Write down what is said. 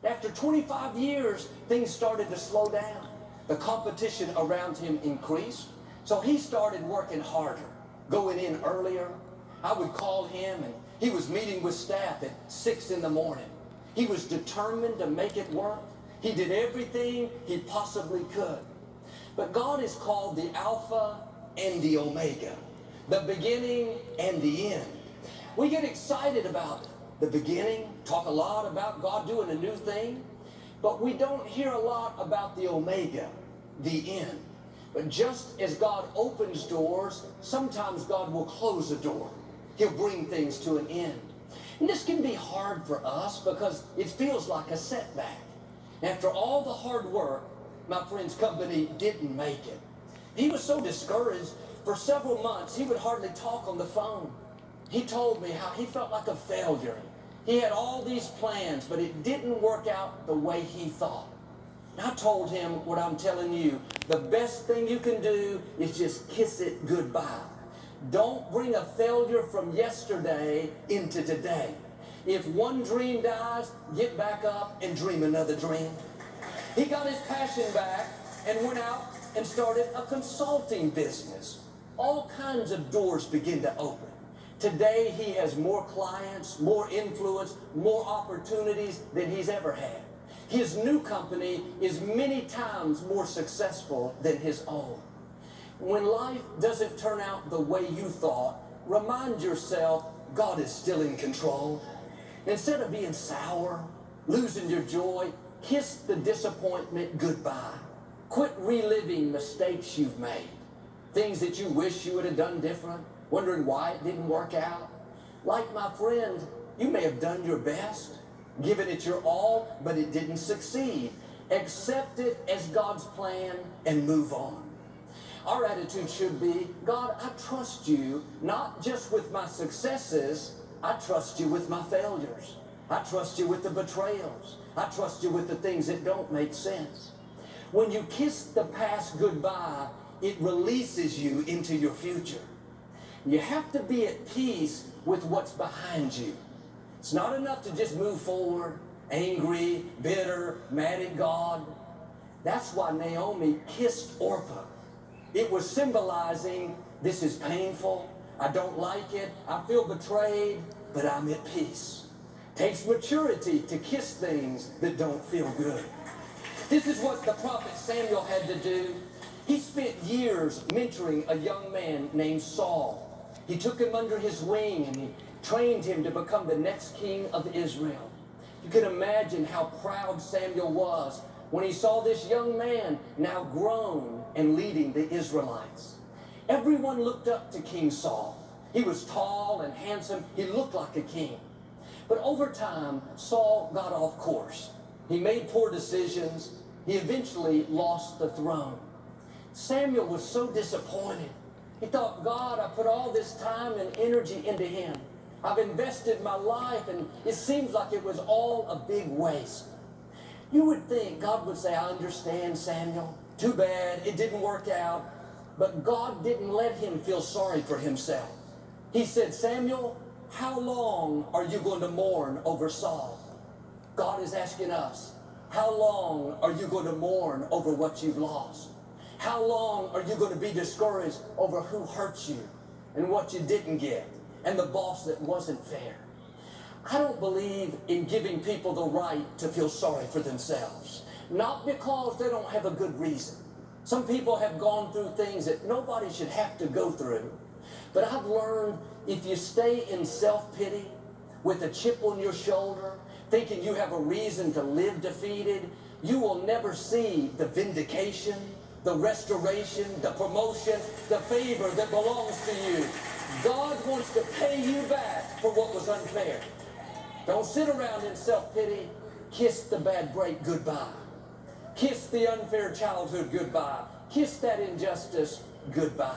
After 25 years, things started to slow down. The competition around him increased, so he started working harder, going in earlier. I would call him, and he was meeting with staff at 6 in the morning. He was determined to make it work. He did everything he possibly could. But God is called the Alpha and the Omega, the beginning and the end. We get excited about the beginning, talk a lot about God doing a new thing, but we don't hear a lot about the Omega, the end. But just as God opens doors, sometimes God will close a door. He'll bring things to an end. And this can be hard for us because it feels like a setback. After all the hard work, my friend's company didn't make it. He was so discouraged. For several months, he would hardly talk on the phone. He told me how he felt like a failure. He had all these plans, but it didn't work out the way he thought. I told him what I'm telling you. The best thing you can do is just kiss it goodbye. Don't bring a failure from yesterday into today. If one dream dies, get back up and dream another dream. He got his passion back and went out and started a consulting business. All kinds of doors begin to open. Today, he has more clients, more influence, more opportunities than he's ever had. His new company is many times more successful than his own. When life doesn't turn out the way you thought, remind yourself God is still in control. Instead of being sour, losing your joy, kiss the disappointment goodbye. Quit reliving mistakes you've made, things that you wish you would have done different, wondering why it didn't work out. Like my friend, you may have done your best, given it your all, but it didn't succeed. Accept it as God's plan and move on. Our attitude should be, God, I trust you, not just with my successes, I trust you with my failures. I trust you with the betrayals. I trust you with the things that don't make sense. When you kiss the past goodbye, it releases you into your future. You have to be at peace with what's behind you. It's not enough to just move forward, angry, bitter, mad at God. That's why Naomi kissed Orpah. It was symbolizing, this is painful, I don't like it, I feel betrayed, but I'm at peace. Takes maturity to kiss things that don't feel good. This is what the prophet Samuel had to do. He spent years mentoring a young man named Saul. He took him under his wing and he trained him to become the next king of Israel. You can imagine how proud Samuel was when he saw this young man now grown and leading the Israelites. Everyone looked up to King Saul. He was tall and handsome. He looked like a king. But over time, Saul got off course. He made poor decisions. He eventually lost the throne. Samuel was so disappointed. He thought, God, I put all this time and energy into him. I've invested my life, and it seems like it was all a big waste. You would think God would say, I understand, Samuel. Too bad, it didn't work out. But God didn't let him feel sorry for himself. He said, Samuel, how long are you going to mourn over Saul? God is asking us, how long are you going to mourn over what you've lost? How long are you going to be discouraged over who hurt you and what you didn't get and the boss that wasn't fair? I don't believe in giving people the right to feel sorry for themselves, not because they don't have a good reason. Some people have gone through things that nobody should have to go through. But I've learned if you stay in self-pity with a chip on your shoulder, thinking you have a reason to live defeated, you will never see the vindication, the restoration, the promotion, the favor that belongs to you. God wants to pay you back for what was unfair. Don't sit around in self-pity. Kiss the bad break goodbye. Kiss the unfair childhood goodbye. Kiss that injustice goodbye.